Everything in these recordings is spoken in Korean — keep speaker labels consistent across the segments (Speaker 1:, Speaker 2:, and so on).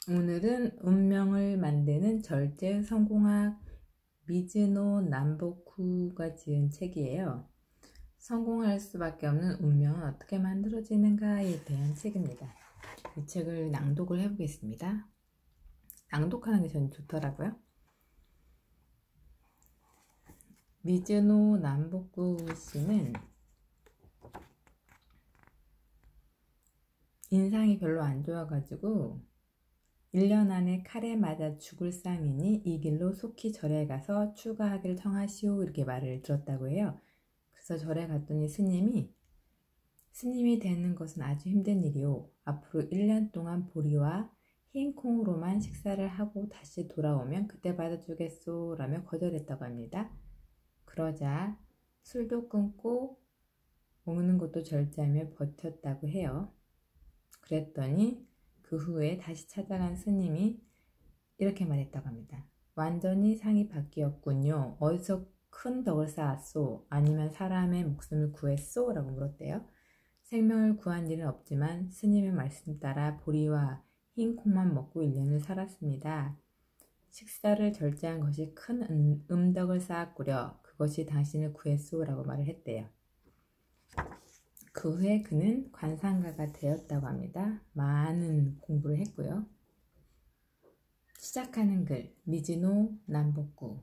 Speaker 1: 오늘은 운명을 만드는 절제 성공학 미즈노 남보쿠가 지은 책이에요. 성공할 수밖에 없는 운명은 어떻게 만들어지는가에 대한 책입니다. 이 책을 낭독을 해보겠습니다. 낭독하는 게 전 좋더라고요. 미즈노 남보쿠 씨는 인상이 별로 안 좋아가지고 1년 안에 칼에 맞아 죽을 쌍이니 이 길로 속히 절에 가서 출가하기를 청하시오, 이렇게 말을 들었다고 해요. 그래서 절에 갔더니 스님이 되는 것은 아주 힘든 일이오. 앞으로 1년 동안 보리와 흰 콩으로만 식사를 하고 다시 돌아오면 그때 받아주겠소 라며 거절했다고 합니다. 그러자 술도 끊고 먹는 것도 절제하며 버텼다고 해요. 그랬더니 그 후에 다시 찾아간 스님이 이렇게 말했다고 합니다. 완전히 상이 바뀌었군요. 어디서 큰 덕을 쌓았소? 아니면 사람의 목숨을 구했소? 라고 물었대요. 생명을 구한 일은 없지만 스님의 말씀 따라 보리와 흰 콩만 먹고 1년을 살았습니다. 식사를 절제한 것이 큰 음덕을 쌓았구려. 그것이 당신을 구했소? 라고 말을 했대요. 그 후에 그는 관상가가 되었다고 합니다. 많은 공부를 했고요. 시작하는 글, 미즈노 남보쿠.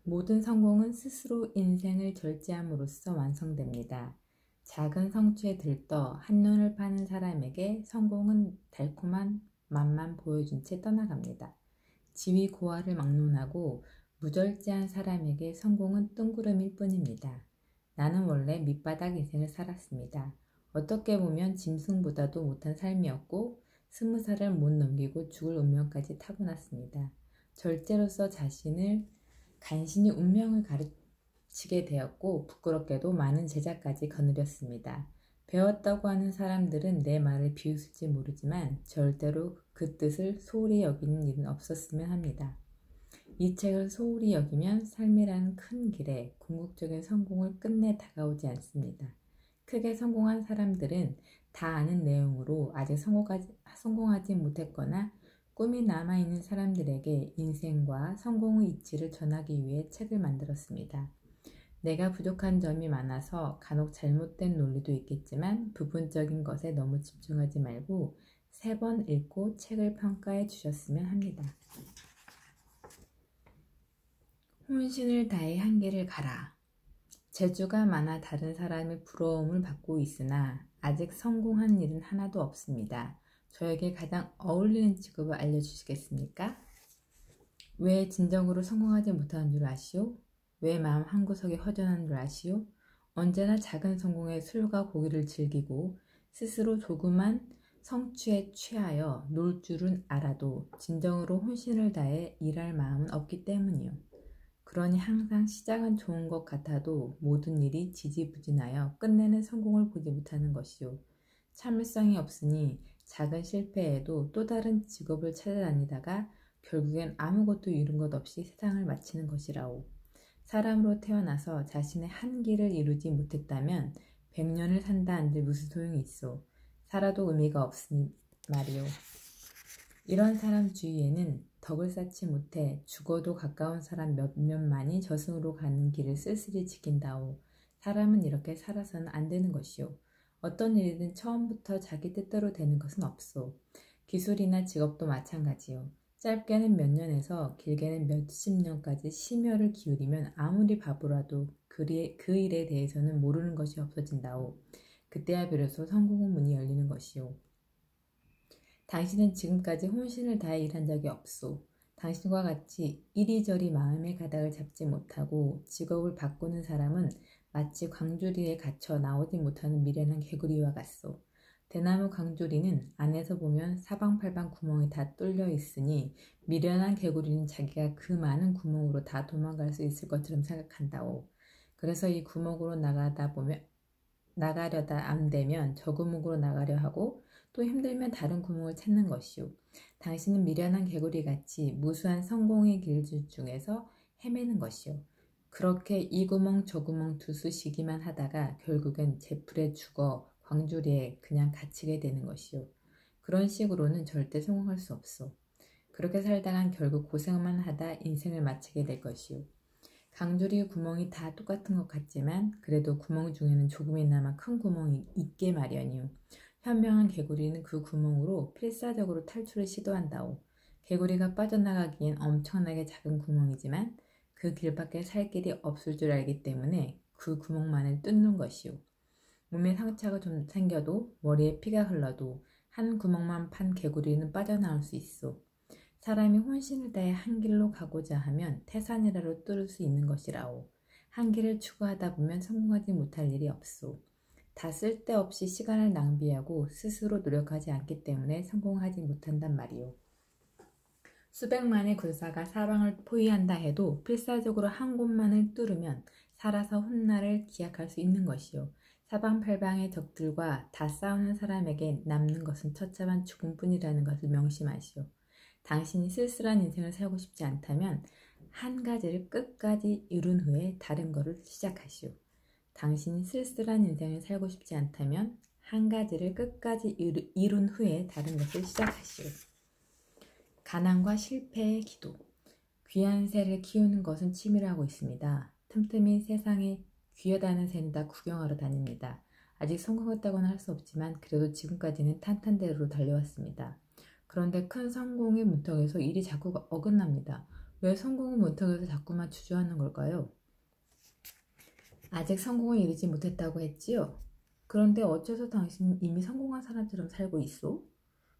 Speaker 1: 모든 성공은 스스로 인생을 절제함으로써 완성됩니다. 작은 성취에 들떠 한눈을 파는 사람에게 성공은 달콤한 맛만 보여준 채 떠나갑니다. 지위 고하를 막론하고 무절제한 사람에게 성공은 뜬구름일 뿐입니다. 나는 원래 밑바닥 인생을 살았습니다. 어떻게 보면 짐승보다도 못한 삶이었고 20살을 못 넘기고 죽을 운명까지 타고났습니다. 절제로서 자신을 간신히 운명을 가르치게 되었고 부끄럽게도 많은 제자까지 거느렸습니다. 배웠다고 하는 사람들은 내 말을 비웃을지 모르지만 절대로 그 뜻을 소홀히 여기는 일은 없었으면 합니다. 이 책을 소홀히 여기면 삶이라는 큰 길에 궁극적인 성공을 끝내 다가오지 않습니다. 크게 성공한 사람들은 다 아는 내용으로 아직 성공하지 못했거나 꿈이 남아있는 사람들에게 인생과 성공의 이치를 전하기 위해 책을 만들었습니다. 내가 부족한 점이 많아서 간혹 잘못된 논리도 있겠지만 부분적인 것에 너무 집중하지 말고 3번 읽고 책을 평가해 주셨으면 합니다. 혼신을 다해 한계를 가라. 재주가 많아 다른 사람의 부러움을 받고 있으나 아직 성공한 일은 하나도 없습니다. 저에게 가장 어울리는 직업을 알려주시겠습니까? 왜 진정으로 성공하지 못하는 줄 아시오? 왜 마음 한구석에 허전한 줄 아시오? 언제나 작은 성공에 술과 고기를 즐기고 스스로 조그만 성취에 취하여 놀 줄은 알아도 진정으로 혼신을 다해 일할 마음은 없기 때문이요. 그러니 항상 시작은 좋은 것 같아도 모든 일이 지지부진하여 끝내는 성공을 보지 못하는 것이요. 참을성이 없으니 작은 실패에도 또 다른 직업을 찾아다니다가 결국엔 아무것도 이룬 것 없이 세상을 마치는 것이라오. 사람으로 태어나서 자신의 한계를 이루지 못했다면 100년을 산다 한들 무슨 소용이 있어. 살아도 의미가 없으니 말이오. 이런 사람 주위에는 덕을 쌓지 못해 죽어도 가까운 사람 몇몇만이 저승으로 가는 길을 쓸쓸히 지킨다오. 사람은 이렇게 살아서는 안 되는 것이오. 어떤 일이든 처음부터 자기 뜻대로 되는 것은 없소. 기술이나 직업도 마찬가지요. 짧게는 몇 년에서 길게는 몇십 년까지 심혈을 기울이면 아무리 바보라도 그 일에 대해서는 모르는 것이 없어진다오. 그때야 비로소 성공의 문이 열리는 것이오. 당신은 지금까지 혼신을 다해 일한 적이 없소. 당신과 같이 이리저리 마음의 가닥을 잡지 못하고 직업을 바꾸는 사람은 마치 광주리에 갇혀 나오지 못하는 미련한 개구리와 같소. 대나무 광주리는 안에서 보면 사방팔방 구멍이 다 뚫려 있으니 미련한 개구리는 자기가 그 많은 구멍으로 다 도망갈 수 있을 것처럼 생각한다오. 그래서 이 구멍으로 나가려다 안 되면 저 구멍으로 나가려 하고 또 힘들면 다른 구멍을 찾는 것이오. 당신은 미련한 개구리같이 무수한 성공의 길들 중에서 헤매는 것이오. 그렇게 이 구멍 저 구멍 두수시기만 하다가 결국엔 제풀에 죽어 광주리에 그냥 갇히게 되는 것이오. 그런 식으로는 절대 성공할 수 없어. 그렇게 살다간 결국 고생만 하다 인생을 마치게 될 것이요. 강조리 구멍이 다 똑같은 것 같지만 그래도 구멍 중에는 조금이나마 큰 구멍이 있게 마련이요. 현명한 개구리는 그 구멍으로 필사적으로 탈출을 시도한다오. 개구리가 빠져나가기엔 엄청나게 작은 구멍이지만 그 길밖에 살 길이 없을 줄 알기 때문에 그 구멍만을 뚫는 것이요. 몸에 상처가 좀 생겨도 머리에 피가 흘러도 한 구멍만 판 개구리는 빠져나올 수 있어. 사람이 혼신을 다해 한 길로 가고자 하면 태산이라도 뚫을 수 있는 것이라오. 한 길을 추구하다 보면 성공하지 못할 일이 없소. 다 쓸데없이 시간을 낭비하고 스스로 노력하지 않기 때문에 성공하지 못한단 말이오. 수백만의 군사가 사방을 포위한다 해도 필사적으로 한 곳만을 뚫으면 살아서 훗날을 기약할 수 있는 것이요. 사방팔방의 적들과 다 싸우는 사람에게 남는 것은 처참한 죽음뿐이라는 것을 명심하시오. 당신이 쓸쓸한 인생을 살고 싶지 않다면 한 가지를 끝까지 이룬 후에 다른 것을 시작하시오. 당신이 쓸쓸한 인생을 살고 싶지 않다면 한 가지를 끝까지 이룬 후에 다른 것을 시작하시오. 가난과 실패의 기도. 귀한 새를 키우는 것은 취미라고 있습니다. 틈틈이 세상에 귀하다는 새는 다 구경하러 다닙니다. 아직 성공했다고는 할 수 없지만 그래도 지금까지는 탄탄대로 달려왔습니다. 그런데 큰 성공의 문턱에서 일이 자꾸 어긋납니다. 왜 성공의 문턱에서 자꾸만 주저하는 걸까요? 아직 성공을 이루지 못했다고 했지요? 그런데 어째서 당신은 이미 성공한 사람처럼 살고 있어?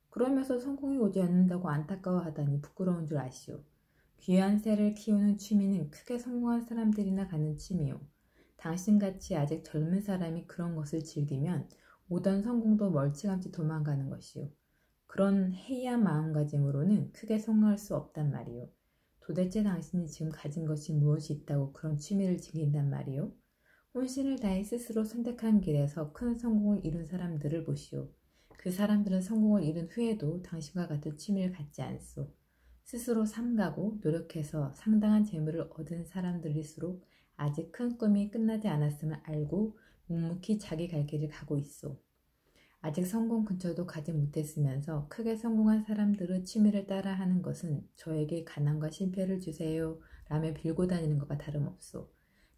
Speaker 1: 그러면서 성공이 오지 않는다고 안타까워하다니 부끄러운 줄 아시오. 귀한 새를 키우는 취미는 크게 성공한 사람들이나 갖는 취미요. 당신같이 아직 젊은 사람이 그런 것을 즐기면 오던 성공도 멀찌감치 도망가는 것이요. 그런 해이한 마음가짐으로는 크게 성공할 수 없단 말이요. 도대체 당신이 지금 가진 것이 무엇이 있다고 그런 취미를 즐긴단 말이요? 혼신을 다해 스스로 선택한 길에서 큰 성공을 이룬 사람들을 보시오. 그 사람들은 성공을 이룬 후에도 당신과 같은 취미를 갖지 않소. 스스로 삼가고 노력해서 상당한 재물을 얻은 사람들일수록 아직 큰 꿈이 끝나지 않았음을 알고 묵묵히 자기 갈 길을 가고 있소. 아직 성공 근처도 가지 못했으면서 크게 성공한 사람들의 취미를 따라하는 것은 저에게 가난과 실패를 주세요 라며 빌고 다니는 것과 다름없소.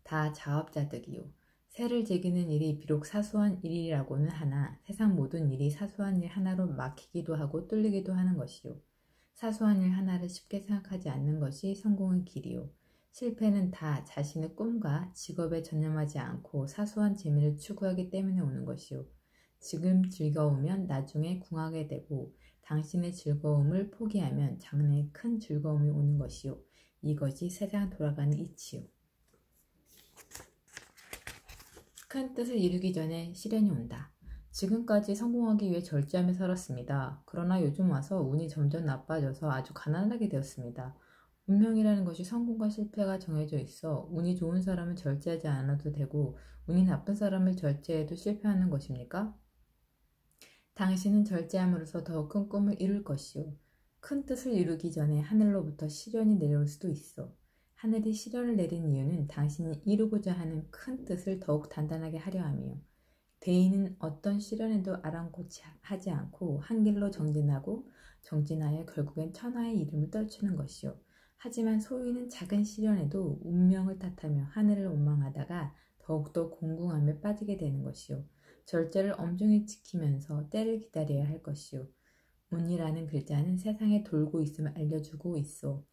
Speaker 1: 다 자업자득이요. 새를 즐기는 일이 비록 사소한 일이라고는 하나 세상 모든 일이 사소한 일 하나로 막히기도 하고 뚫리기도 하는 것이요. 사소한 일 하나를 쉽게 생각하지 않는 것이 성공의 길이요. 실패는 다 자신의 꿈과 직업에 전념하지 않고 사소한 재미를 추구하기 때문에 오는 것이요. 지금 즐거우면 나중에 궁하게 되고 당신의 즐거움을 포기하면 장래에 큰 즐거움이 오는 것이요. 이것이 세상 돌아가는 이치요. 큰 뜻을 이루기 전에 시련이 온다. 지금까지 성공하기 위해 절제하며 살았습니다. 그러나 요즘 와서 운이 점점 나빠져서 아주 가난하게 되었습니다. 운명이라는 것이 성공과 실패가 정해져 있어 운이 좋은 사람은 절제하지 않아도 되고 운이 나쁜 사람을 절제해도 실패하는 것입니까? 당신은 절제함으로써 더 큰 꿈을 이룰 것이요. 큰 뜻을 이루기 전에 하늘로부터 시련이 내려올 수도 있어. 하늘이 시련을 내린 이유는 당신이 이루고자 하는 큰 뜻을 더욱 단단하게 하려 함이요. 대인은 어떤 시련에도 아랑곳이 하지 않고 한 길로 정진하여 결국엔 천하의 이름을 떨치는 것이요. 하지만 소인은 작은 시련에도 운명을 탓하며 하늘을 원망하다가 더욱더 공궁함에 빠지게 되는 것이요. 절제를 엄중히 지키면서 때를 기다려야 할 것이요. 운이라는 글자는 세상에 돌고 있음을 알려주고 있어.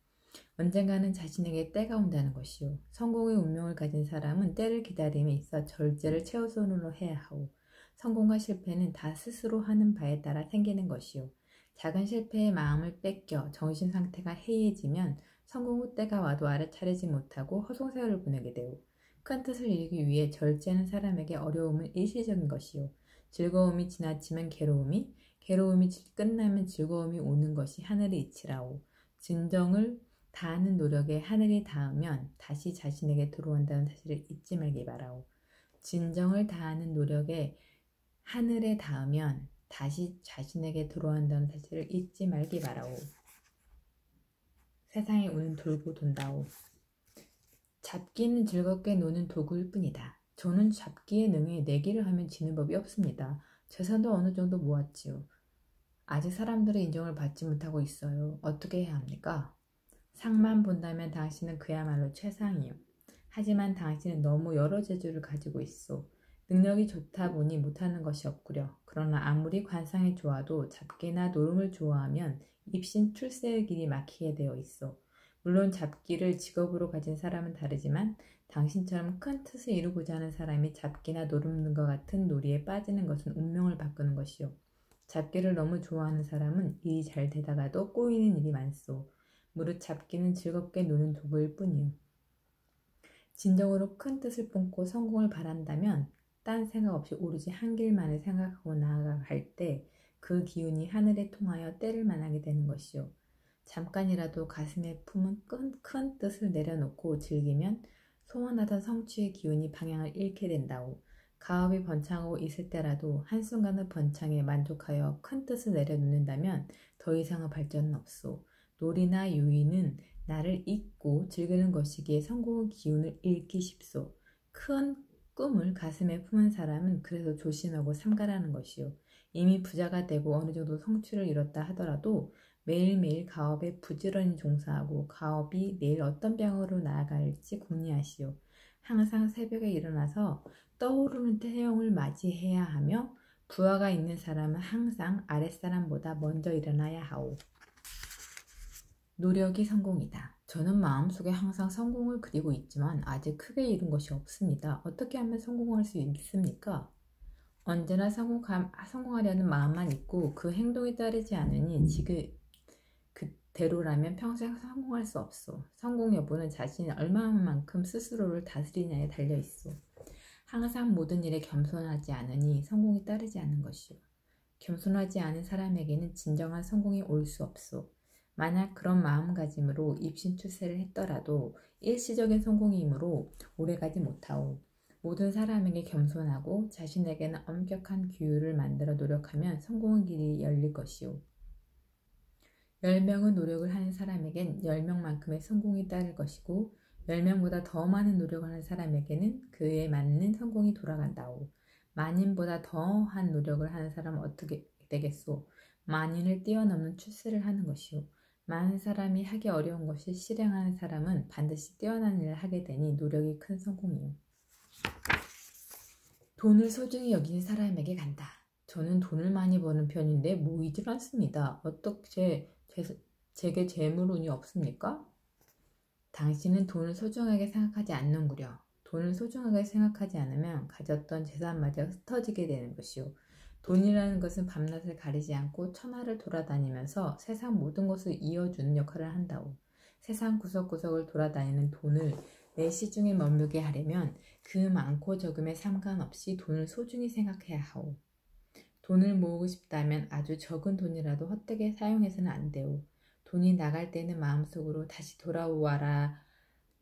Speaker 1: 언젠가는 자신에게 때가 온다는 것이요. 성공의 운명을 가진 사람은 때를 기다림에 있어 절제를 최우선으로 해야 하오. 성공과 실패는 다 스스로 하는 바에 따라 생기는 것이요. 작은 실패의 마음을 뺏겨 정신 상태가 해이해지면 성공 후 때가 와도 알아차리지 못하고 허송세월을 보내게 되오. 큰 뜻을 이루기 위해 절제하는 사람에게 어려움은 일시적인 것이요. 즐거움이 지나치면 괴로움이 끝나면 즐거움이 오는 것이 하늘의 이치라오. 진정을 다하는 노력에 하늘이 닿으면 다시 자신에게 들어온다는 사실을 잊지 말기 바라오. 진정을 다하는 노력에 하늘에 닿으면 다시 자신에게 들어온다는 사실을 잊지 말기 바라오. 세상의 운은 돌고 돈다오. 잡기는 즐겁게 노는 도구일 뿐이다. 저는 잡기에 능해 내기를 하면 지는 법이 없습니다. 재산도 어느 정도 모았지요. 아직 사람들의 인정을 받지 못하고 있어요. 어떻게 해야 합니까? 상만 본다면 당신은 그야말로 최상이요. 하지만 당신은 너무 여러 재주를 가지고 있어. 능력이 좋다 보니 못하는 것이 없구려. 그러나 아무리 관상이 좋아도 잡기나 노름을 좋아하면 입신 출세의 길이 막히게 되어 있어. 물론 잡기를 직업으로 가진 사람은 다르지만 당신처럼 큰 뜻을 이루고자 하는 사람이 잡기나 노름 등과 같은 놀이에 빠지는 것은 운명을 바꾸는 것이요. 잡기를 너무 좋아하는 사람은 일이 잘 되다가도 꼬이는 일이 많소. 무릇 잡기는 즐겁게 노는 도구일 뿐이요. 진정으로 큰 뜻을 품고 성공을 바란다면 딴 생각 없이 오로지 한 길만을 생각하고 나아갈 때 그 기운이 하늘에 통하여 때를 만나게 되는 것이요. 잠깐이라도 가슴에 품은 큰 뜻을 내려놓고 즐기면 소원하던 성취의 기운이 방향을 잃게 된다오. 가업이 번창하고 있을 때라도 한순간의 번창에 만족하여 큰 뜻을 내려놓는다면 더 이상의 발전은 없소. 놀이나 유의는 나를 잊고 즐기는 것이기에 성공의 기운을 잃기 쉽소. 큰 꿈을 가슴에 품은 사람은 그래서 조심하고 삼가라는 것이요. 이미 부자가 되고 어느 정도 성취를 이뤘다 하더라도 매일매일 가업에 부지런히 종사하고 가업이 내일 어떤 방향으로 나아갈지 궁리하시오. 항상 새벽에 일어나서 떠오르는 태영을 맞이해야 하며 부하가 있는 사람은 항상 아랫사람보다 먼저 일어나야 하오. 노력이 성공이다. 저는 마음속에 항상 성공을 그리고 있지만 아직 크게 이룬 것이 없습니다. 어떻게 하면 성공할 수 있습니까? 언제나 성공하려는 마음만 있고 그 행동이 따르지 않으니 지금 그대로라면 평생 성공할 수 없어. 성공 여부는 자신이 얼마만큼 스스로를 다스리냐에 달려있어. 항상 모든 일에 겸손하지 않으니 성공이 따르지 않는 것이오. 겸손하지 않은 사람에게는 진정한 성공이 올 수 없어. 만약 그런 마음가짐으로 입신출세를 했더라도 일시적인 성공이므로 오래가지 못하오. 모든 사람에게 겸손하고 자신에게는 엄격한 규율을 만들어 노력하면 성공의 길이 열릴 것이오. 10명은 노력을 하는 사람에겐 10명만큼의 성공이 따를 것이고 10명보다 더 많은 노력을 하는 사람에게는 그에 맞는 성공이 돌아간다오. 만인보다 더한 노력을 하는 사람은 어떻게 되겠소? 만인을 뛰어넘는 출세를 하는 것이오. 많은 사람이 하기 어려운 것을 실행하는 사람은 반드시 뛰어난 일을 하게 되니 노력이 큰 성공이오. 돈을 소중히 여기는 사람에게 간다. 저는 돈을 많이 버는 편인데 모이질 않습니다. 어떻게 제게 재물운이 없습니까? 당신은 돈을 소중하게 생각하지 않는구려. 돈을 소중하게 생각하지 않으면 가졌던 재산마저 흩어지게 되는 것이오. 돈이라는 것은 밤낮을 가리지 않고 천하를 돌아다니면서 세상 모든 것을 이어주는 역할을 한다오. 세상 구석구석을 돌아다니는 돈을 내 시중에 머물게 하려면 그 많고 적음에 상관없이 돈을 소중히 생각해야 하오. 돈을 모으고 싶다면 아주 적은 돈이라도 헛되게 사용해서는 안 되오. 돈이 나갈 때는 마음속으로 다시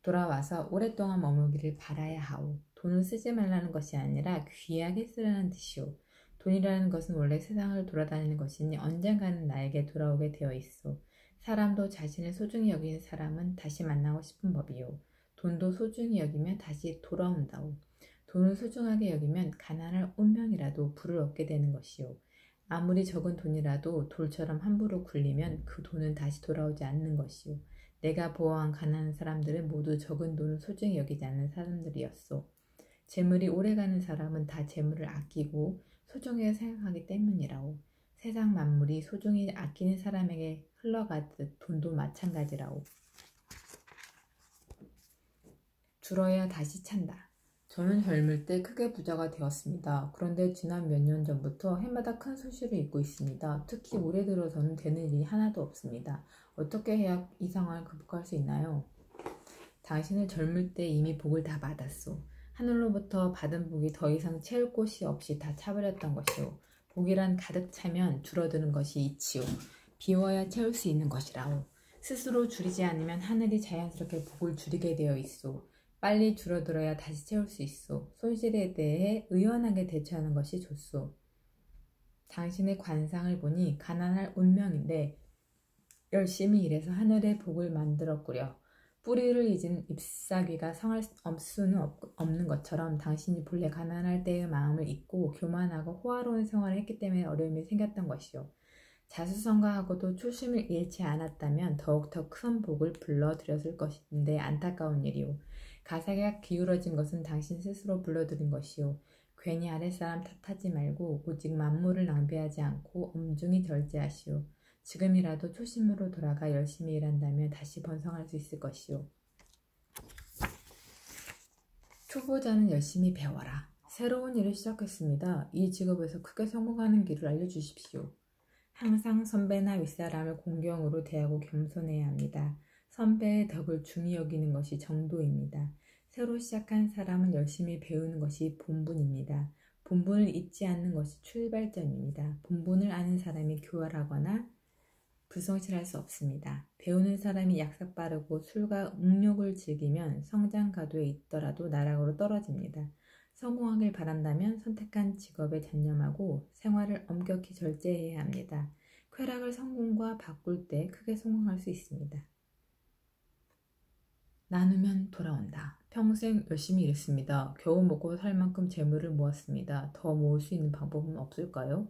Speaker 1: 돌아와서 오랫동안 머물기를 바라야 하오. 돈을 쓰지 말라는 것이 아니라 귀하게 쓰라는 뜻이오. 돈이라는 것은 원래 세상을 돌아다니는 것이니 언젠가는 나에게 돌아오게 되어 있어. 사람도 자신을 소중히 여기는 사람은 다시 만나고 싶은 법이요. 돈도 소중히 여기면 다시 돌아온다오. 돈을 소중하게 여기면 가난할 운명이라도 부를 얻게 되는 것이요. 아무리 적은 돈이라도 돌처럼 함부로 굴리면 그 돈은 다시 돌아오지 않는 것이요. 내가 보호한 가난한 사람들은 모두 적은 돈을 소중히 여기지 않는 사람들이었소. 재물이 오래가는 사람은 다 재물을 아끼고 소중하게 생각하기 때문이라오. 세상 만물이 소중히 아끼는 사람에게 흘러가듯 돈도 마찬가지라오. 줄어야 다시 찬다. 저는 젊을 때 크게 부자가 되었습니다. 그런데 지난 몇 년 전부터 해마다 큰 소식을 읽고 있습니다. 특히 올해 들어서는 되는 일이 하나도 없습니다. 어떻게 해야 이 상황을 극복할 수 있나요? 당신은 젊을 때 이미 복을 다 받았소. 하늘로부터 받은 복이 더 이상 채울 곳이 없이 다 차버렸던 것이오. 복이란 가득 차면 줄어드는 것이 이치오. 비워야 채울 수 있는 것이라오. 스스로 줄이지 않으면 하늘이 자연스럽게 복을 줄이게 되어 있소. 빨리 줄어들어야 다시 채울 수 있소. 손실에 대해 의연하게 대처하는 것이 좋소. 당신의 관상을 보니 가난할 운명인데 열심히 일해서 하늘의 복을 만들었구려. 뿌리를 잊은 잎사귀가 성할 수는 없는 것처럼 당신이 본래 가난할 때의 마음을 잊고 교만하고 호화로운 생활을 했기 때문에 어려움이 생겼던 것이요. 자수성가하고도 초심을 잃지 않았다면 더욱더 큰 복을 불러들였을 것인데 안타까운 일이오. 가사가 기울어진 것은 당신 스스로 불러들인 것이오. 괜히 아랫사람 탓하지 말고 오직 만물을 낭비하지 않고 엄중히 절제하시오. 지금이라도 초심으로 돌아가 열심히 일한다면 다시 번성할 수 있을 것이오. 초보자는 열심히 배워라. 새로운 일을 시작했습니다. 이 직업에서 크게 성공하는 길을 알려주십시오. 항상 선배나 윗사람을 공경으로 대하고 겸손해야 합니다. 선배의 덕을 중히 여기는 것이 정도입니다. 새로 시작한 사람은 열심히 배우는 것이 본분입니다. 본분을 잊지 않는 것이 출발점입니다. 본분을 아는 사람이 교활하거나 불성실할 수 없습니다. 배우는 사람이 약삭 빠르고 술과 음욕을 즐기면 성장가도에 있더라도 나락으로 떨어집니다. 성공하길 바란다면 선택한 직업에 전념하고 생활을 엄격히 절제해야 합니다. 쾌락을 성공과 바꿀 때 크게 성공할 수 있습니다. 나누면 돌아온다. 평생 열심히 일했습니다. 겨우 먹고 살 만큼 재물을 모았습니다. 더 모을 수 있는 방법은 없을까요?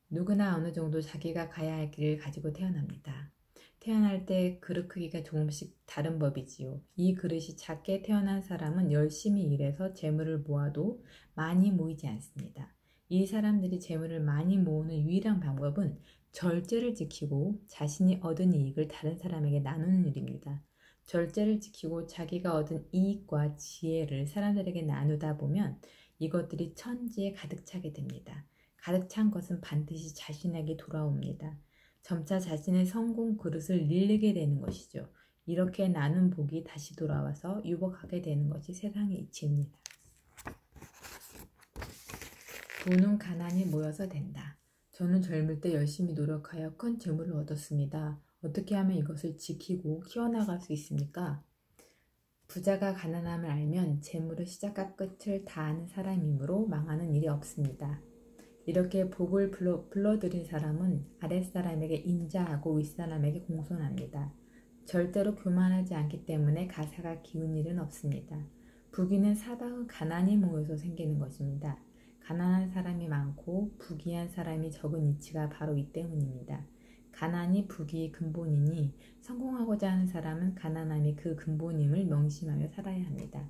Speaker 1: 누구나 어느 정도 자기가 가야 할 길을 가지고 태어납니다. 태어날 때 그릇 크기가 조금씩 다른 법이지요. 이 그릇이 작게 태어난 사람은 열심히 일해서 재물을 모아도 많이 모이지 않습니다. 이 사람들이 재물을 많이 모으는 유일한 방법은 절제를 지키고 자신이 얻은 이익을 다른 사람에게 나누는 일입니다. 절제를 지키고 자기가 얻은 이익과 지혜를 사람들에게 나누다 보면 이것들이 천지에 가득 차게 됩니다. 가득 찬 것은 반드시 자신에게 돌아옵니다. 점차 자신의 성공 그릇을 늘리게 되는 것이죠. 이렇게 나눈 복이 다시 돌아와서 유복하게 되는 것이 세상의 이치입니다. 부는 가난이 모여서 된다. 저는 젊을 때 열심히 노력하여 큰 재물을 얻었습니다. 어떻게 하면 이것을 지키고 키워나갈 수 있습니까? 부자가 가난함을 알면 재물의 시작과 끝을 다 아는 사람이므로 망하는 일이 없습니다. 이렇게 복을 불러들인 사람은 아랫사람에게 인자하고 윗사람에게 공손합니다. 절대로 교만하지 않기 때문에 가사가 기운 일은 없습니다. 부귀는 사방의 가난이 모여서 생기는 것입니다. 가난한 사람이 많고 부귀한 사람이 적은 이치가 바로 이 때문입니다. 가난이 부귀의 근본이니 성공하고자 하는 사람은 가난함이 그 근본임을 명심하며 살아야 합니다.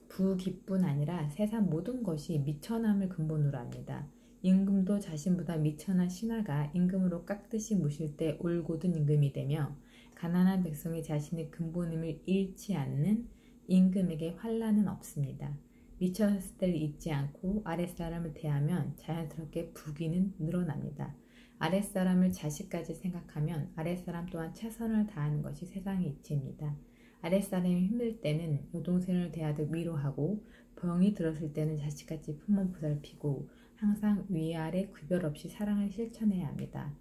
Speaker 1: 부귀뿐 아니라 세상 모든 것이 미천함을 근본으로 합니다. 임금도 자신보다 미천한 신하가 임금으로 깍듯이 무실 때 올곧은 임금이 되며 가난한 백성이 자신의 근본임을 잃지 않는 임금에게 환난은 없습니다. 미쳤을 때를 잊지 않고 아랫사람을 대하면 자연스럽게 부귀는 늘어납니다. 아랫사람을 자식까지 생각하면 아랫사람 또한 최선을 다하는 것이 세상의 이치입니다. 아랫사람이 힘들 때는 여동생을 대하듯 위로하고 병이 들었을 때는 자식같이 품어 보살피고 항상 위아래 구별 없이 사랑을 실천해야 합니다.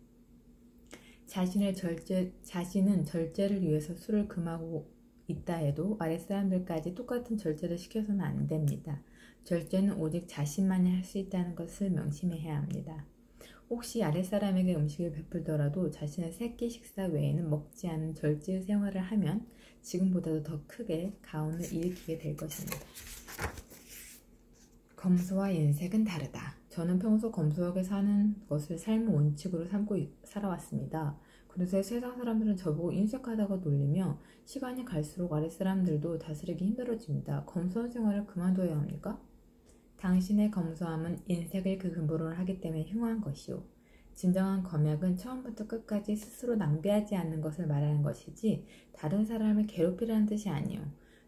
Speaker 1: 자신은 절제를 위해서 술을 금하고 있다 해도 아랫사람들까지 똑같은 절제를 시켜서는 안 됩니다. 절제는 오직 자신만이 할 수 있다는 것을 명심해야 합니다. 혹시 아랫사람에게 음식을 베풀더라도 자신의 새끼 식사 외에는 먹지 않은 절제의 생활을 하면 지금보다도 더 크게 가운을 일으키게 될 것입니다. 검소와 인색은 다르다. 저는 평소 검소하게 사는 것을 삶의 원칙으로 삼고 살아왔습니다. 그래서 세상 사람들은 저보고 인색하다고 놀리며 시간이 갈수록 아랫사람들도 다스리기 힘들어집니다. 검소한 생활을 그만둬야 합니까? 당신의 검소함은 인색을 그 근본으로 하기 때문에 흉한 것이오. 진정한 검약은 처음부터 끝까지 스스로 낭비하지 않는 것을 말하는 것이지 다른 사람을 괴롭히라는 뜻이 아니오.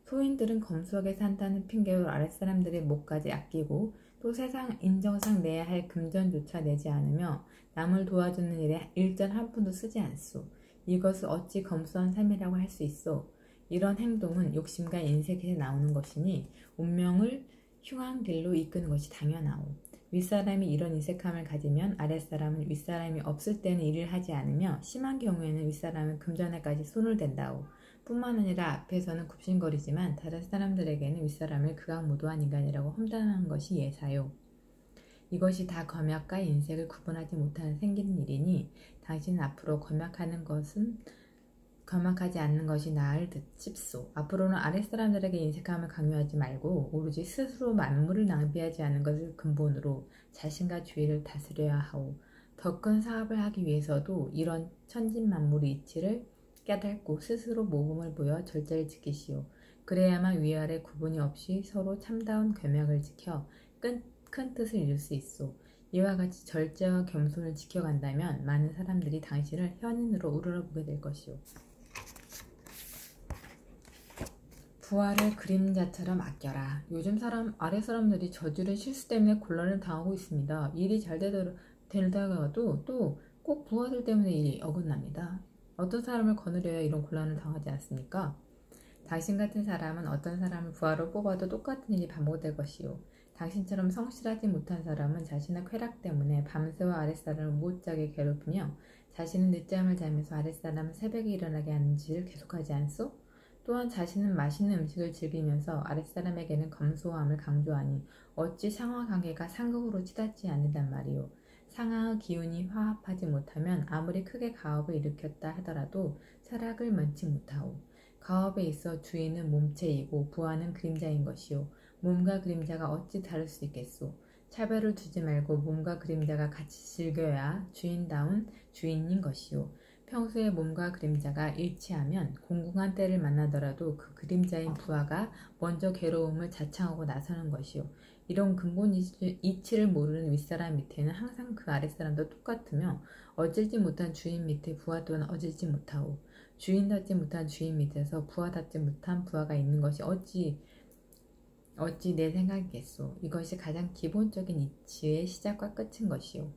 Speaker 1: 소인들은 검소하게 산다는 핑계로 아랫사람들의 목까지 아끼고 또 세상 인정상 내야 할 금전조차 내지 않으며 남을 도와주는 일에 일전 한 푼도 쓰지 않소. 이것을 어찌 검소한 삶이라고 할 수 있소. 이런 행동은 욕심과 인색에서 나오는 것이니 운명을 흉한 길로 이끄는 것이 당연하오. 윗사람이 이런 인색함을 가지면 아랫사람은 윗사람이 없을 때는 일을 하지 않으며 심한 경우에는 윗사람은 금전에까지 손을 댄다오. 뿐만 아니라 앞에서는 굽신거리지만 다른 사람들에게는 윗사람을 극악무도한 인간이라고 험담하는 것이 예사요. 이것이 다 검약과 인색을 구분하지 못하는 생기는 일이니 당신은 앞으로 검약하지 않는 것이 나을 듯 싶소. 앞으로는 아랫사람들에게 인색함을 강요하지 말고 오로지 스스로 만물을 낭비하지 않는 것을 근본으로 자신과 주위를 다스려야 하오. 더 큰 사업을 하기 위해서도 이런 천진만물의 이치를 깨닫고 스스로 모범을 보여 절제를 지키시오. 그래야만 위아래 구분이 없이 서로 참다운 겸약을 지켜 큰 뜻을 이룰 수 있소. 이와 같이 절제와 겸손을 지켜간다면 많은 사람들이 당신을 현인으로 우러러보게 될 것이오. 부하를 그림자처럼 아껴라. 요즘 아래 사람들이 저지른 실수 때문에 곤란을 당하고 있습니다. 일이 잘 되다가도 또 꼭 부하들 때문에 일이 어긋납니다. 어떤 사람을 거느려야 이런 곤란을 당하지 않습니까? 당신 같은 사람은 어떤 사람을 부하로 뽑아도 똑같은 일이 반복될 것이요. 당신처럼 성실하지 못한 사람은 자신의 쾌락 때문에 밤새워 아랫사람을 못자게 괴롭히며 자신은 늦잠을 자면서 아랫사람을 새벽에 일어나게 하는 짓을 계속하지 않소? 또한 자신은 맛있는 음식을 즐기면서 아랫사람에게는 검소함을 강조하니 어찌 상하관계가 상극으로 치닫지 않는단 말이오. 상하의 기운이 화합하지 못하면 아무리 크게 가업을 일으켰다 하더라도 철학을 면치 못하오. 가업에 있어 주인은 몸체이고 부하는 그림자인 것이오. 몸과 그림자가 어찌 다를 수 있겠소. 차별을 두지 말고 몸과 그림자가 같이 즐겨야 주인다운 주인인 것이오. 평소에 몸과 그림자가 일치하면 공공한 때를 만나더라도 그 그림자인 부하가 먼저 괴로움을 자청하고 나서는 것이오. 이런 근본 이치를 모르는 윗사람 밑에는 항상 그 아랫사람도 똑같으며 어질지 못한 주인 밑에 부하 또한 어질지 못하오. 주인답지 못한 주인 밑에서 부하답지 못한 부하가 있는 것이 어찌 내 생각이겠소. 이것이 가장 기본적인 이치의 시작과 끝인 것이오.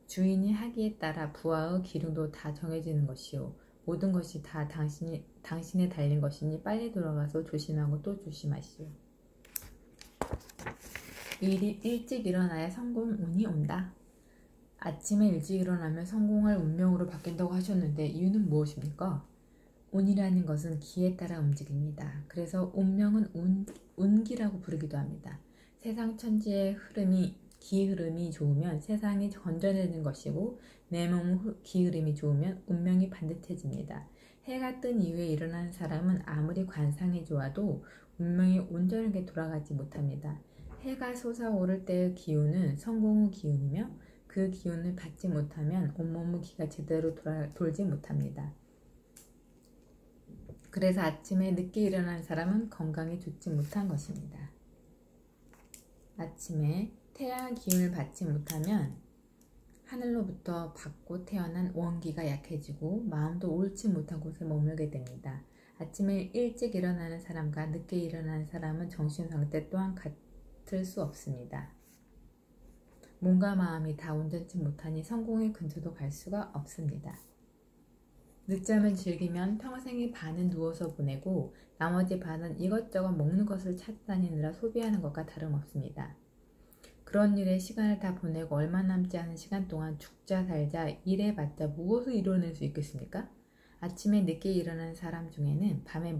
Speaker 1: 주인이 하기에 따라 부하의 기능도 다 정해지는 것이오. 모든 것이 다 당신에 달린 것이니 빨리 돌아가서 조심하고 또 조심하시오. 일찍 일어나야 성공 운이 온다. 아침에 일찍 일어나면 성공할 운명으로 바뀐다고 하셨는데 이유는 무엇입니까? 운이라는 것은 기에 따라 움직입니다. 그래서 운명은 운기라고 부르기도 합니다. 세상 천지의 기 흐름이 좋으면 세상이 건전해지는 것이고 내 몸의 기 흐름이 좋으면 운명이 반듯해집니다. 해가 뜬 이후에 일어나는 사람은 아무리 관상이 좋아도 운명이 온전하게 돌아가지 못합니다. 해가 솟아오를 때의 기운은 성공의 기운이며 그 기운을 받지 못하면 온몸의 기가 제대로 돌지 못합니다. 그래서 아침에 늦게 일어난 사람은 건강에 좋지 못한 것입니다. 아침에 태양의 기운을 받지 못하면 하늘로부터 받고 태어난 원기가 약해지고 마음도 옳지 못한 곳에 머물게 됩니다. 아침에 일찍 일어나는 사람과 늦게 일어나는 사람은 정신 상태 또한 같을 수 없습니다. 몸과 마음이 다 온전치 못하니 성공의 근처도 갈 수가 없습니다. 늦잠을 즐기면 평생의 반은 누워서 보내고 나머지 반은 이것저것 먹는 것을 찾아다니느라 소비하는 것과 다름없습니다. 그런 일에 시간을 다 보내고 얼마 남지 않은 시간 동안 죽자 살자 일해봤자 무엇을 이뤄낼 수 있겠습니까? 아침에 늦게 일어나는 사람 중에는 밤에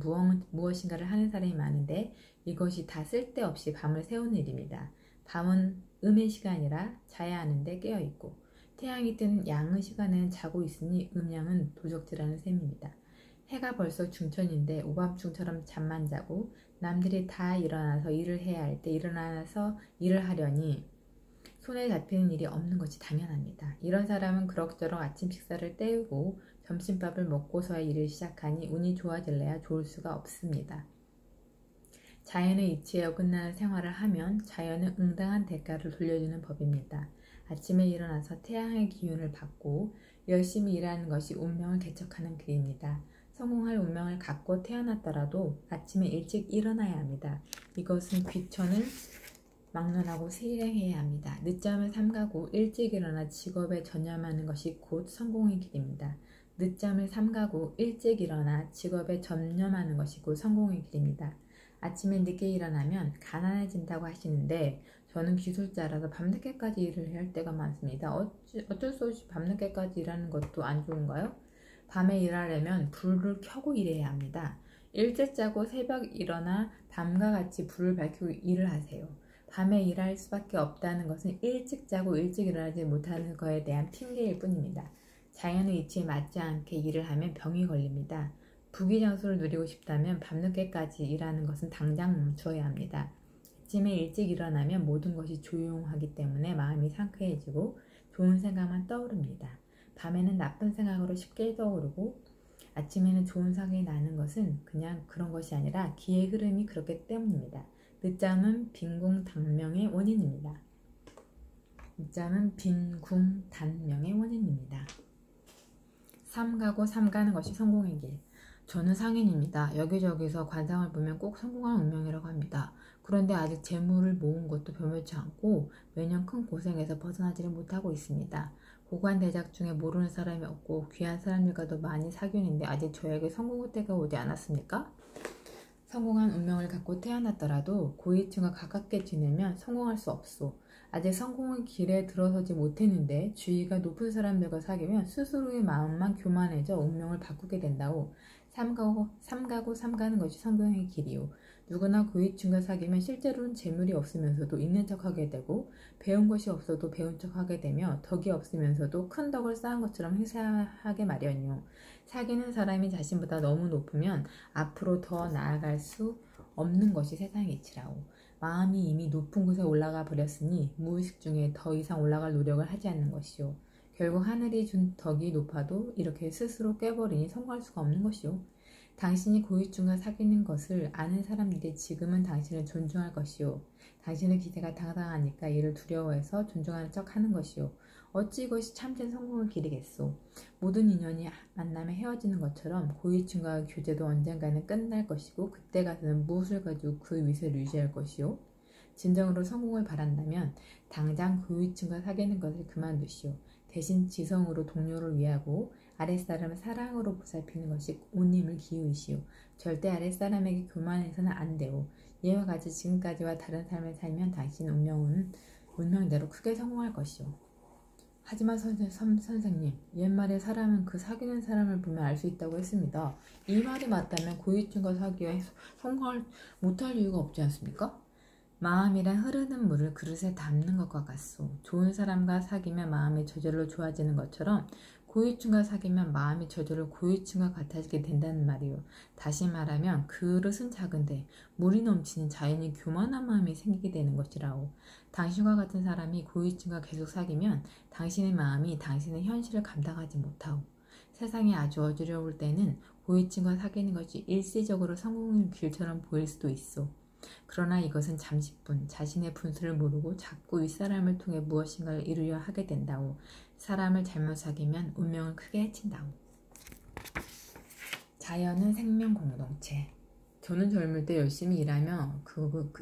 Speaker 1: 무엇인가를 하는 사람이 많은데 이것이 다 쓸데없이 밤을 새우는 일입니다. 밤은 음의 시간이라 자야 하는데 깨어있고 태양이 뜨는 양의 시간에는 자고 있으니 음양은 도적질하는 셈입니다. 해가 벌써 중천인데 오밤중처럼 잠만 자고 남들이 다 일어나서 일을 해야 할 때 일어나서 일을 하려니 손에 잡히는 일이 없는 것이 당연합니다. 이런 사람은 그럭저럭 아침 식사를 때우고 점심밥을 먹고서야 일을 시작하니 운이 좋아질래야 좋을 수가 없습니다. 자연의 이치에 어긋나는 생활을 하면 자연은 응당한 대가를 돌려주는 법입니다. 아침에 일어나서 태양의 기운을 받고 열심히 일하는 것이 운명을 개척하는 길입니다. 성공할 운명을 갖고 태어났더라도 아침에 일찍 일어나야 합니다. 이것은 귀천을 막론하고 실행해야 합니다. 늦잠을 삼가고 일찍 일어나 직업에 전념하는 것이 곧 성공의 길입니다. 늦잠을 삼가고 일찍 일어나 직업에 전념하는 것이 곧 성공의 길입니다. 아침에 늦게 일어나면 가난해진다고 하시는데 저는 기술자라서 밤늦게까지 일을 해야 할 때가 많습니다. 어쩔 수 없이 밤늦게까지 일하는 것도 안 좋은가요? 밤에 일하려면 불을 켜고 일해야 합니다. 일찍 자고 새벽 일어나 밤과 같이 불을 밝히고 일을 하세요. 밤에 일할 수밖에 없다는 것은 일찍 자고 일찍 일어나지 못하는 것에 대한 핑계일 뿐입니다. 자연의 이치에 맞지 않게 일을 하면 병이 걸립니다. 부귀장수를 누리고 싶다면 밤늦게까지 일하는 것은 당장 멈춰야 합니다. 아침에 일찍 일어나면 모든 것이 조용하기 때문에 마음이 상쾌해지고 좋은 생각만 떠오릅니다. 밤에는 나쁜 생각으로 쉽게 떠오르고 아침에는 좋은 생각이 나는 것은 그냥 그런 것이 아니라 기의 흐름이 그렇기 때문입니다. 늦잠은 빈궁단명의 원인입니다. 늦잠은 빈궁단명의 원인입니다. 삼가고 삼가는 것이 성공의 길. 저는 상인입니다. 여기저기서 관상을 보면 꼭 성공한 운명이라고 합니다. 그런데 아직 재물을 모은 것도 변변치 않고 매년 큰 고생에서 벗어나지를 못하고 있습니다. 고관대작 중에 모르는 사람이 없고 귀한 사람들과도 많이 사귀는데 아직 저에게 성공의 때가 오지 않았습니까? 성공한 운명을 갖고 태어났더라도 고위층과 가깝게 지내면 성공할 수 없소. 아직 성공의 길에 들어서지 못했는데 주위가 높은 사람들과 사귀면 스스로의 마음만 교만해져 운명을 바꾸게 된다오. 삼가고 삼가는 것이 성공의 길이오. 누구나 고위층과 사귀면 실제로는 재물이 없으면서도 있는 척하게 되고 배운 것이 없어도 배운 척하게 되며 덕이 없으면서도 큰 덕을 쌓은 것처럼 행세하게 마련이오. 사귀는 사람이 자신보다 너무 높으면 앞으로 더 나아갈 수 없는 것이 세상의 이치라오. 마음이 이미 높은 곳에 올라가 버렸으니 무의식 중에 더 이상 올라갈 노력을 하지 않는 것이오. 결국 하늘이 준 덕이 높아도 이렇게 스스로 깨버리니 성공할 수가 없는 것이오. 당신이 고위층과 사귀는 것을 아는 사람들이 지금은 당신을 존중할 것이오. 당신의 기세가 당당하니까 이를 두려워해서 존중하는 척 하는 것이오. 어찌 이것이 참된 성공의 길이겠소. 모든 인연이 만남에 헤어지는 것처럼 고위층과의 교제도 언젠가는 끝날 것이고 그때 가서는 무엇을 가지고 그 위세를 유지할 것이오. 진정으로 성공을 바란다면 당장 고위층과 사귀는 것을 그만두시오. 대신 지성으로 동료를 위하고 아랫사람을 사랑으로 보살피는 것이 온 힘을 기울이시오. 절대 아랫사람에게 교만해서는 안 되오. 이와 같이 지금까지와 다른 삶을 살면 당신 운명대로 크게 성공할 것이오. 하지만 선생님, 옛말에 사람은 그 사귀는 사람을 보면 알 수 있다고 했습니다. 이 말이 맞다면 고위층과 사귀어 성공을 못할 이유가 없지 않습니까? 마음이란 흐르는 물을 그릇에 담는 것과 같소. 좋은 사람과 사귀면 마음이 저절로 좋아지는 것처럼 고위층과 사귀면 마음이 저절로 고위층과 같아지게 된다는 말이요. 다시 말하면 그릇은 작은데 물이 넘치는 자연히 교만한 마음이 생기게 되는 것이라오. 당신과 같은 사람이 고위층과 계속 사귀면 당신의 마음이 당신의 현실을 감당하지 못하오. 세상이 아주 어지러울 때는 고위층과 사귀는 것이 일시적으로 성공의 길처럼 보일 수도 있어. 그러나 이것은 잠시뿐. 자신의 분수를 모르고 자꾸 윗사람을 통해 무엇인가를 이루려 하게 된다오. 사람을 잘못 사귀면 운명을 크게 해친다오. 자연은 생명 공동체. 저는 젊을 때 열심히 일하며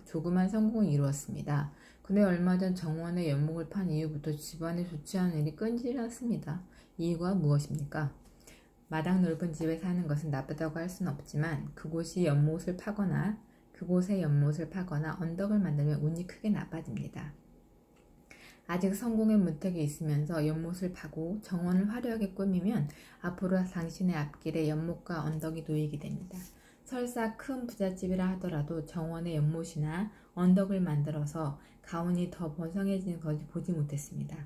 Speaker 1: 조그만 성공을 이루었습니다. 근데 얼마 전 정원에 연못을 판 이후부터 집안에 좋지 않은 일이 끈질겼습니다. 이유가 무엇입니까? 마당 넓은 집에 사는 것은 나쁘다고 할 수는 없지만 그곳에 연못을 파거나 언덕을 만들면 운이 크게 나빠집니다. 아직 성공의 문턱에 있으면서 연못을 파고 정원을 화려하게 꾸미면 앞으로 당신의 앞길에 연못과 언덕이 놓이게 됩니다. 설사 큰 부잣집이라 하더라도 정원에 연못이나 언덕을 만들어서 가운이 더 번성해지는 것을 보지 못했습니다.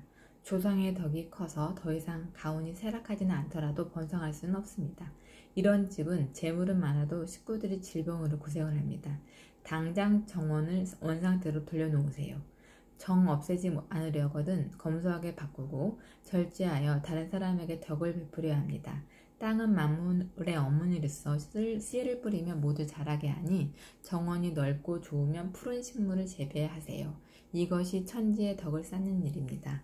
Speaker 1: 조상의 덕이 커서 더 이상 가운이 쇠락하지는 않더라도 번성할 수는 없습니다. 이런 집은 재물은 많아도 식구들이 질병으로 고생을 합니다. 당장 정원을 원상태로 돌려놓으세요. 정 없애지 않으려거든 검소하게 바꾸고 절제하여 다른 사람에게 덕을 베풀어야 합니다. 땅은 만물의 어머니로서 씨를 뿌리면 모두 자라게 하니 정원이 넓고 좋으면 푸른 식물을 재배하세요. 이것이 천지의 덕을 쌓는 일입니다.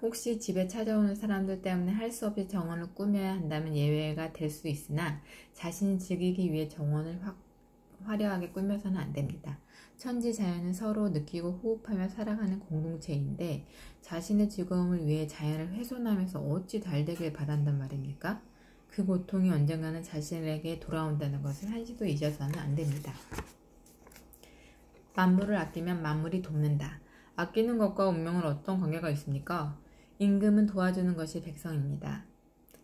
Speaker 1: 혹시 집에 찾아오는 사람들 때문에 할 수 없이 정원을 꾸며야 한다면 예외가 될 수 있으나 자신이 즐기기 위해 정원을 화려하게 꾸며서는 안 됩니다. 천지 자연은 서로 느끼고 호흡하며 살아가는 공동체인데 자신의 즐거움을 위해 자연을 훼손하면서 어찌 잘되길 바란단 말입니까? 그 고통이 언젠가는 자신에게 돌아온다는 것을 한시도 잊어서는 안 됩니다. 만물을 아끼면 만물이 돕는다. 아끼는 것과 운명은 어떤 관계가 있습니까? 임금은 도와주는 것이 백성입니다.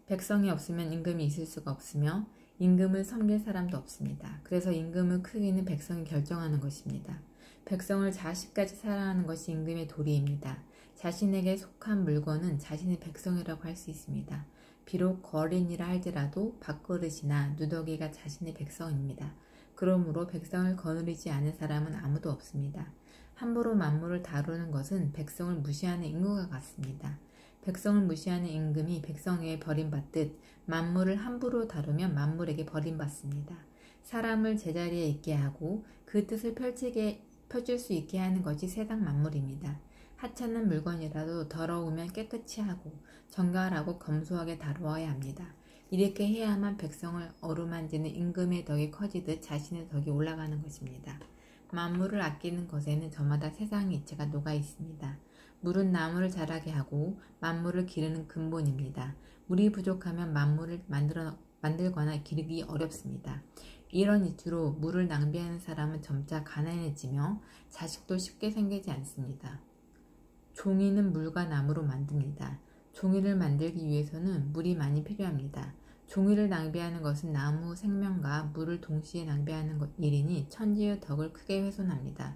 Speaker 1: 백성이 없으면 임금이 있을 수가 없으며 임금을 섬길 사람도 없습니다. 그래서 임금의 크기는 백성이 결정하는 것입니다. 백성을 자식까지 사랑하는 것이 임금의 도리입니다. 자신에게 속한 물건은 자신의 백성이라고 할 수 있습니다. 비록 거린이라 할지라도 밥그릇이나 누더기가 자신의 백성입니다. 그러므로 백성을 거느리지 않은 사람은 아무도 없습니다. 함부로 만물을 다루는 것은 백성을 무시하는 임금과 같습니다. 백성을 무시하는 임금이 백성에게 버림받듯 만물을 함부로 다루면 만물에게 버림받습니다. 사람을 제자리에 있게 하고 그 뜻을 펼칠 수 있게 하는 것이 세상 만물입니다. 하찮은 물건이라도 더러우면 깨끗이 하고 정갈하고 검소하게 다루어야 합니다. 이렇게 해야만 백성을 어루만지는 임금의 덕이 커지듯 자신의 덕이 올라가는 것입니다. 만물을 아끼는 것에는 저마다 세상의 이치가 녹아 있습니다. 물은 나무를 자라게 하고 만물을 기르는 근본입니다. 물이 부족하면 만물을 만들거나 기르기 어렵습니다. 이런 이치로 물을 낭비하는 사람은 점차 가난해지며 자식도 쉽게 생기지 않습니다. 종이는 물과 나무로 만듭니다. 종이를 만들기 위해서는 물이 많이 필요합니다. 종이를 낭비하는 것은 나무 생명과 물을 동시에 낭비하는 일이니 천지의 덕을 크게 훼손합니다.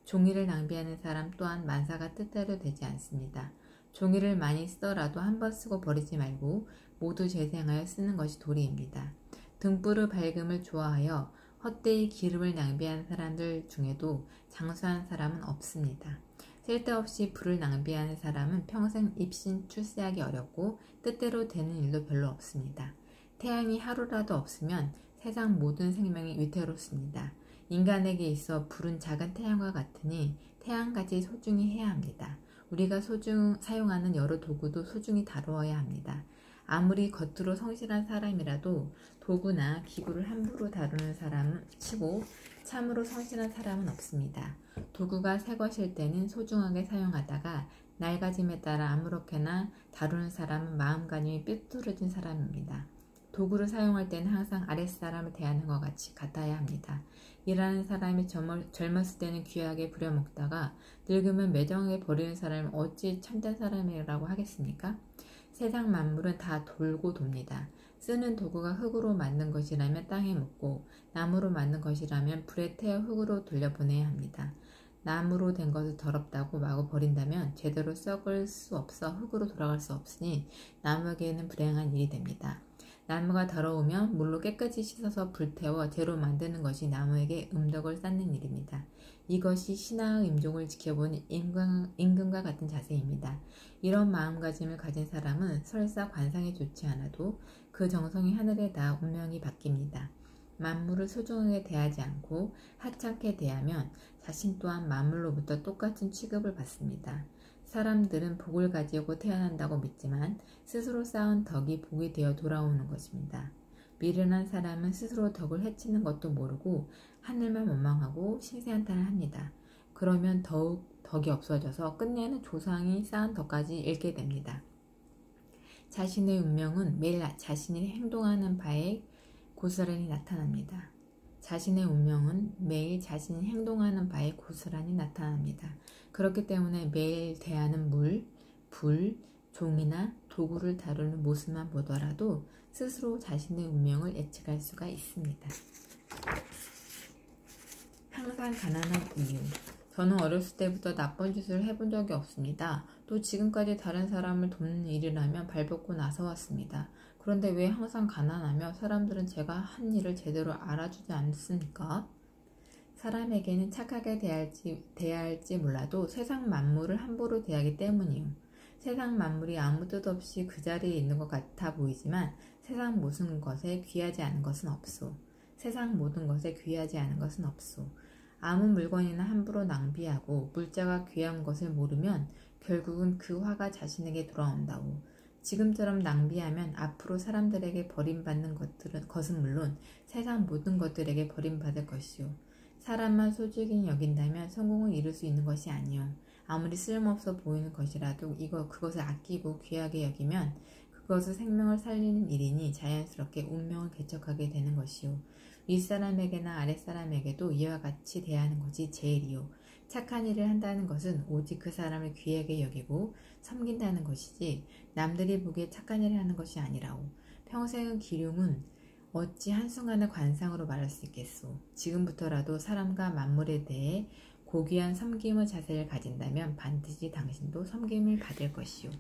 Speaker 1: 종이를 낭비하는 사람 또한 만사가 뜻대로 되지 않습니다. 종이를 많이 쓰더라도 한 번 쓰고 버리지 말고 모두 재생하여 쓰는 것이 도리입니다. 등불의 밝음을 좋아하여 헛되이 기름을 낭비하는 사람들 중에도 장수한 사람은 없습니다. 쓸데없이 불을 낭비하는 사람은 평생 입신 출세하기 어렵고 뜻대로 되는 일도 별로 없습니다. 태양이 하루라도 없으면 세상 모든 생명이 위태롭습니다. 인간에게 있어 불은 작은 태양과 같으니 태양같이 소중히 해야 합니다. 우리가 사용하는 여러 도구도 소중히 다루어야 합니다. 아무리 겉으로 성실한 사람이라도 도구나 기구를 함부로 다루는 사람은 치고 참으로 성실한 사람은 없습니다. 도구가 새 것일 때는 소중하게 사용하다가 낡아짐에 따라 아무렇게나 다루는 사람은 마음가짐이 삐뚤어진 사람입니다. 도구를 사용할 때는 항상 아랫사람을 대하는 것 같이 같아야 합니다. 일하는 사람이 젊었을 때는 귀하게 부려먹다가 늙으면 매정하게 버리는 사람이 어찌 참된 사람이라고 하겠습니까? 세상 만물은 다 돌고 돕니다. 쓰는 도구가 흙으로 만든 것이라면 땅에 묻고 나무로 만든 것이라면 불에 태워 흙으로 돌려보내야 합니다. 나무로 된 것을 더럽다고 마구 버린다면 제대로 썩을 수 없어 흙으로 돌아갈 수 없으니 나무에게는 불행한 일이 됩니다. 나무가 더러우면 물로 깨끗이 씻어서 불태워 재로 만드는 것이 나무에게 음덕을 쌓는 일입니다. 이것이 신하의 임종을 지켜보는 임금과 같은 자세입니다. 이런 마음가짐을 가진 사람은 설사 관상이 좋지 않아도 그 정성이 하늘에 닿아 운명이 바뀝니다. 만물을 소중하게 대하지 않고 하찮게 대하면 자신 또한 만물로부터 똑같은 취급을 받습니다. 사람들은 복을 가지고 태어난다고 믿지만 스스로 쌓은 덕이 복이 되어 돌아오는 것입니다. 미련한 사람은 스스로 덕을 해치는 것도 모르고 하늘만 원망하고 신세한탄을 합니다. 그러면 더욱 덕이 없어져서 끝내는 조상이 쌓은 덕까지 잃게 됩니다. 자신의 운명은 매일 자신이 행동하는 바에 고스란히 나타납니다. 자신의 운명은 매일 자신이 행동하는 바에 고스란히 나타납니다. 그렇기 때문에 매일 대하는 물, 불, 종이나 도구를 다루는 모습만 보더라도 스스로 자신의 운명을 예측할 수가 있습니다. 항상 가난한 이유. 저는 어렸을 때부터 나쁜 짓을 해본 적이 없습니다. 또 지금까지 다른 사람을 돕는 일이라면 발벗고 나서왔습니다. 그런데 왜 항상 가난하며 사람들은 제가 한 일을 제대로 알아주지 않습니까? 사람에게는 착하게 대해야 할지 몰라도 세상 만물을 함부로 대하기 때문이요. 세상 만물이 아무 뜻 없이 그 자리에 있는 것 같아 보이지만 세상 모든 것에 귀하지 않은 것은 없소. 세상 모든 것에 귀하지 않은 것은 없소. 아무 물건이나 함부로 낭비하고 물자가 귀한 것을 모르면 결국은 그 화가 자신에게 돌아온다오. 지금처럼 낭비하면 앞으로 사람들에게 버림받는 것은 물론 세상 모든 것들에게 버림받을 것이오. 사람만 소중히 여긴다면 성공을 이룰 수 있는 것이 아니오. 아무리 쓸모없어 보이는 것이라도 그것을 아끼고 귀하게 여기면 그것을 생명을 살리는 일이니 자연스럽게 운명을 개척하게 되는 것이오. 윗사람에게나 아랫사람에게도 이와 같이 대하는 것이 제일이오. 착한 일을 한다는 것은 오직 그 사람을 귀하게 여기고 섬긴다는 것이지 남들이 보기에 착한 일을 하는 것이 아니라오. 평생의 기륭은 어찌 한순간의 관상으로 말할 수 있겠소. 지금부터라도 사람과 만물에 대해 고귀한 섬김의 자세를 가진다면 반드시 당신도 섬김을 받을 것이오.